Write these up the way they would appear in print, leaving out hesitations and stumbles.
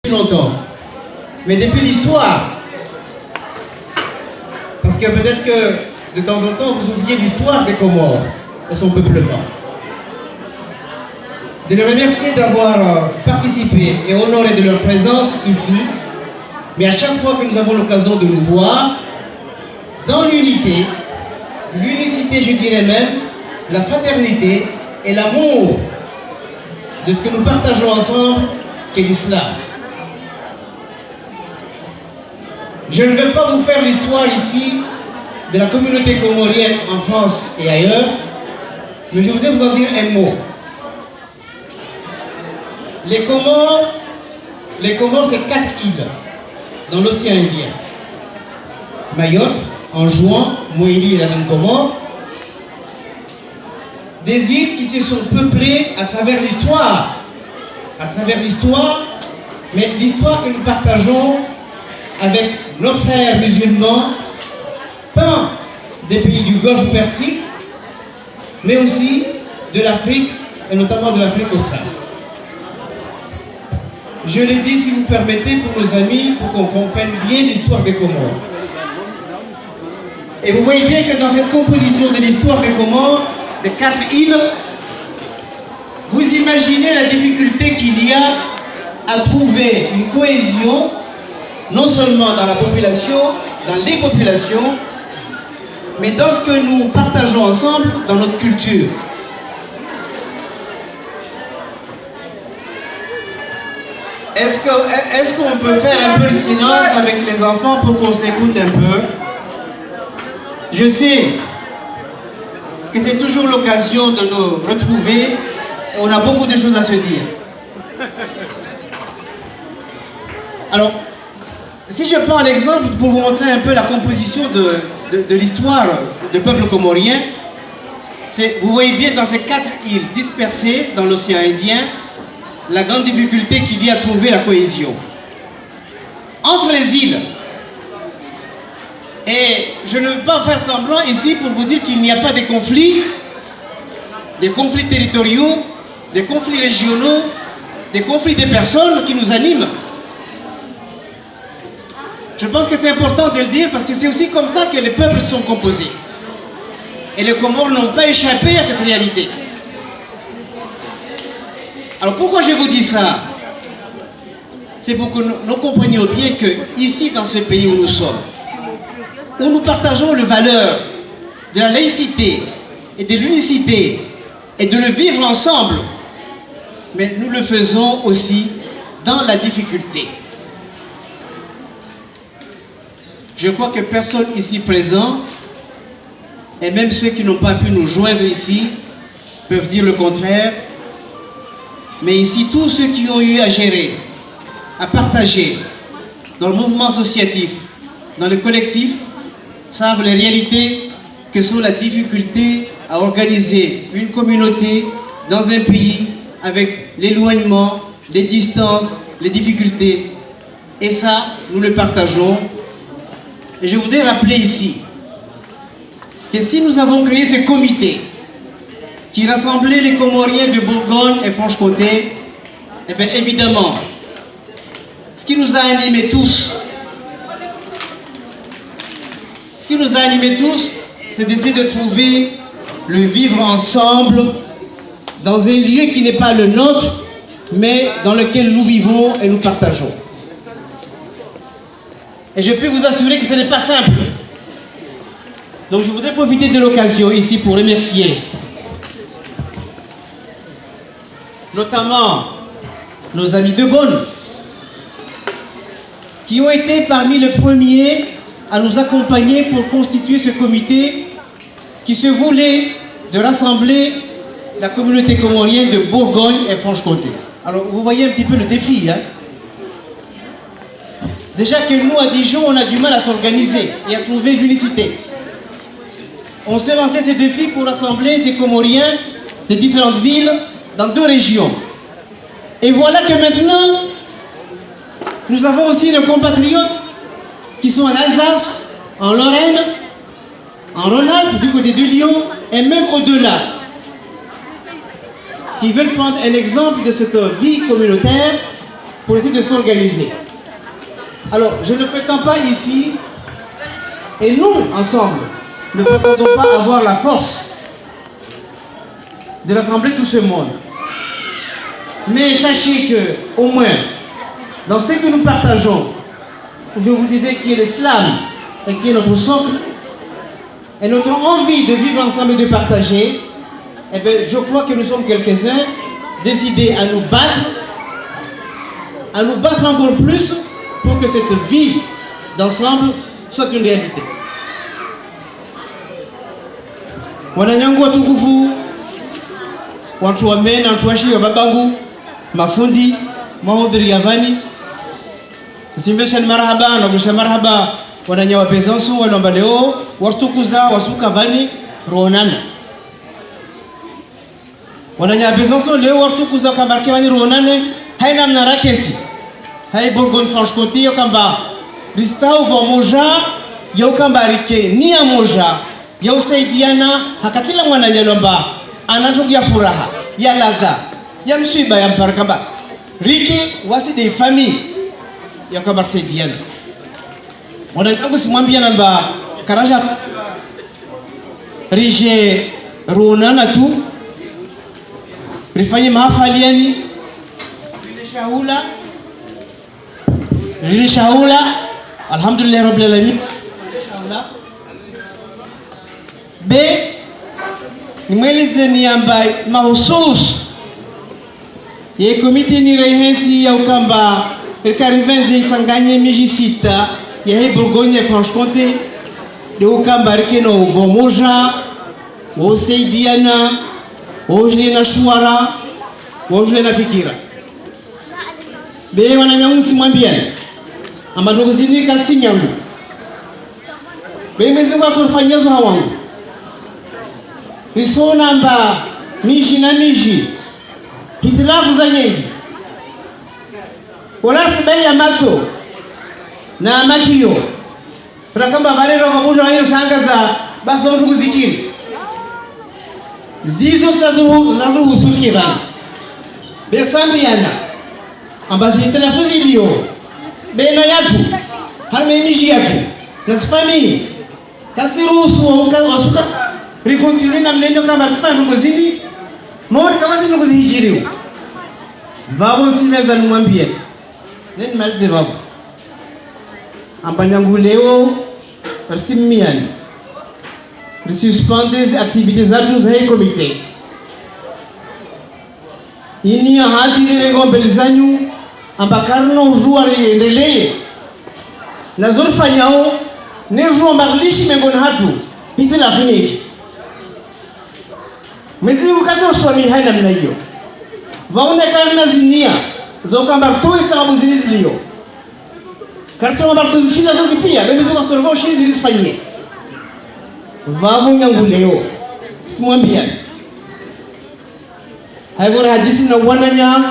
longtemps, mais depuis l'histoire. Parce que peut-être que de temps en temps vous oubliez l'histoire des Comores et son peuplement. De les remercier d'avoir participé et honoré de leur présence ici, mais à chaque fois que nous avons l'occasion de nous voir, dans l'unité, l'unicité je dirais même, la fraternité et l'amour de ce que nous partageons ensemble, qu'est l'islam. Je ne vais pas vous faire l'histoire ici de la communauté comorienne en France et ailleurs, mais je voudrais vous en dire un mot. Les Comores, c'est 4 îles dans l'océan Indien. Mayotte, Anjouan, Moélie et la Grande Comore. Des îles qui se sont peuplées à travers l'histoire. Mais l'histoire que nous partageons avec nos frères musulmans, tant des pays du Golfe Persique, mais aussi de l'Afrique, et notamment de l'Afrique australe. Je l'ai dit, si vous permettez, pour nos amis, pour qu'on comprenne bien l'histoire des Comores. Et vous voyez bien que dans cette composition de l'histoire des Comores, des 4 îles, vous imaginez la difficulté qu'il y a à trouver une cohésion, non seulement dans la population, dans les populations, mais dans ce que nous partageons ensemble dans notre culture. Est-ce qu'on peut faire un peu le silence avec les enfants pour qu'on s'écoute un peu? Je sais que c'est toujours l'occasion de nous retrouver. On a beaucoup de choses à se dire. Alors, si je prends l'exemple pour vous montrer un peu la composition de l'histoire du peuple comorien, vous voyez bien dans ces 4 îles dispersées dans l'océan Indien, la grande difficulté qu'il y a à trouver la cohésion. Entre les îles, et je ne veux pas faire semblant ici pour vous dire qu'il n'y a pas de conflits territoriaux, des conflits régionaux, des conflits des personnes qui nous animent. Je pense que c'est important de le dire parce que c'est aussi comme ça que les peuples sont composés. Et les Comores n'ont pas échappé à cette réalité. Alors pourquoi je vous dis ça? C'est pour que nous comprenions bien que ici, dans ce pays où nous sommes, où nous partageons les valeurs de la laïcité et de l'unicité et de le vivre ensemble, mais nous le faisons aussi dans la difficulté. Je crois que personne ici présent, et même ceux qui n'ont pas pu nous joindre ici, peuvent dire le contraire. Mais ici, tous ceux qui ont eu à gérer, à partager dans le mouvement associatif, dans le collectif, savent les réalités que sont la difficulté à organiser une communauté dans un pays avec l'éloignement, les distances, les difficultés. Et ça, nous le partageons. Et je voudrais rappeler ici que si nous avons créé ce comité qui rassemblait les Comoriens de Bourgogne et Franche-Comté, eh bien évidemment, ce qui nous a animés tous, c'est d'essayer de trouver le vivre ensemble dans un lieu qui n'est pas le nôtre, mais dans lequel nous vivons et nous partageons. Et je peux vous assurer que ce n'est pas simple. Donc je voudrais profiter de l'occasion ici pour remercier notamment nos amis de Beaune, qui ont été parmi les premiers à nous accompagner pour constituer ce comité qui se voulait de rassembler la communauté comorienne de Bourgogne et Franche-Comté. Alors vous voyez un petit peu le défi, hein? Déjà que nous, à Dijon, on a du mal à s'organiser et à trouver l'unicité. On s'est lancé ces défis pour rassembler des Comoriens des différentes villes dans 2 régions. Et voilà que maintenant, nous avons aussi nos compatriotes qui sont en Alsace, en Lorraine, en Rhône-Alpes, du côté de Lyon, et même au-delà, qui veulent prendre un exemple de cette vie communautaire pour essayer de s'organiser. Alors, je ne prétends pas ici, et nous, ensemble, ne prétendons pas avoir la force de rassembler tout ce monde. Mais sachez que, au moins, dans ce que nous partageons, je vous disais qui est l'islam et qui est notre socle, et notre envie de vivre ensemble et de partager, eh bien, je crois que nous sommes quelques-uns décidés à nous battre encore plus pour que cette vie d'ensemble soit une réalité. Wananyangu watukufu, watu wa mena, watu washi wa babangu, mafundi, mahudhuri ya vani, simesha ni marhaba, na mwisha marhaba, wananyawa pezansu, walomba leo, watukuza, wasuka vani, roonana. Wananyawa pezansu, leo watukuza kamarke vani roonane, haina mna raketi. Hai Bourgogne-Franche-Comté, yo kamba, ristau va moja, yo kamba rike, ni ya moja, ya usaidiana, haka kila mwana nyalomba, anatoki ya furaha, ya ladha, ya mshiba, ya mparakamba. Rike, wasi de famille, ya kamba kusaidiana. Wananyangu simwambia namba, karaja, rije ruonana tu, rifanye mahafaliani, rije shahula, alhamdulillah rabbil alamin. B, nimweleze ni ambaye mahususi ye komite ni rehensi ya ukamba rikarivenze isanganye miji sita ya he Bourgogne Franche-Comté de ukamba rikeno uvomoja wosaidiana wojle na shuara wojle na fikira. B, wananyangu simwambiani amba tukuzindika si nyangu. B, mwezi kwa kufanyezo hawangu risona amba miji na miji hitilafu za nyingi wala sibai ya macho na makio prakamba valero kabuja wa hiyo sanga za basi wa mtu kuzikiri zizo zazuhusuki vana besambiana amba hitilafu zilio beno yatu harme miji yatu na sifami kasiruhusu wasuka rikontinue na mnendo kama sifa nungozini mawari kama si nungozi hijiriu vabo nsimeza numwambie neni malize vabo ambanyangu leo rsimmiani risuspendez activités zatu za hii komite ini ahadiri rengombele zanyu ambakarno ujua riendeleye na zorifanyao nejuo mbaklishi mengoni hatu hiti la funyeki mwezi ukato swami haina mna hiyo vaonekana na zinia zoka mbarto istabu zilizilio karso mbarto zishiza zozi pia bebe zoka torvo shizi zilizifanyie vavu nyangu leo simwambia haivora hadisi na wananya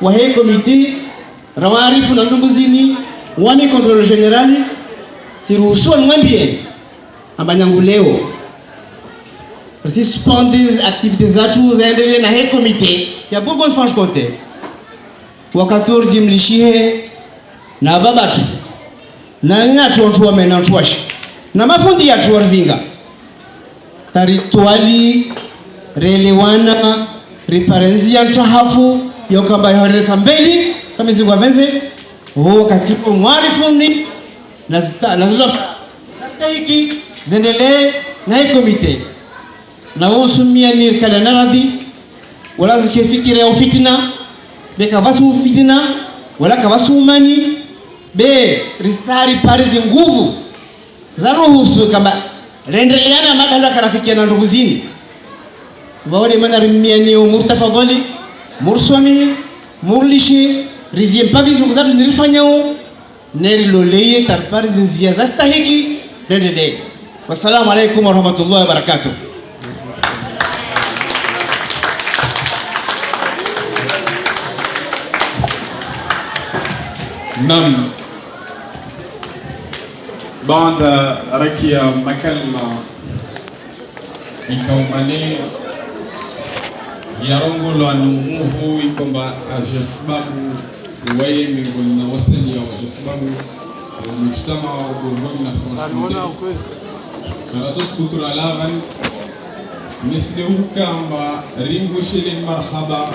wa hei komiti rawarifu na ndunguzini wani kontrole generali tiruhusu mwambie amba nyangu leo suspendez activités zatu zaendelee na hii komite ya Bourgogne Franche-Comté wakatur jimlishie na babatu na nyatu watu wamena tuwashi na mafundi ya tuwarvinga taritwali relewana riparenzia ntahafu yokamba yoharesa mbeli kama zingwa venze wakati mwarifundi na zilo hiki zendelee na hii komite na wosumia ni kala naradhi wala zikifikira ya fitina beka vasu fitina wala kavasu umani be risari pare nguvu za ruhusu kama rendeleana madala karafikia na ndugu zini waone mana rimia ni murtafadhali murswami murlishi rizie mpavi ndugu zatu nilifanyao neriloleye tarpari zinzia za stahiki rendele. Wassalamu alaikum warahmatullahi wabarakatuh. Nam baada rakia makalma ikaumane yarongolo anuhu ikomba ajesbabu وين قلنا وسنيا وجسبه المجتمع وقلنا فرنسا كراتوس كتر لاغن مثله كان رينغو شيلين مرحبا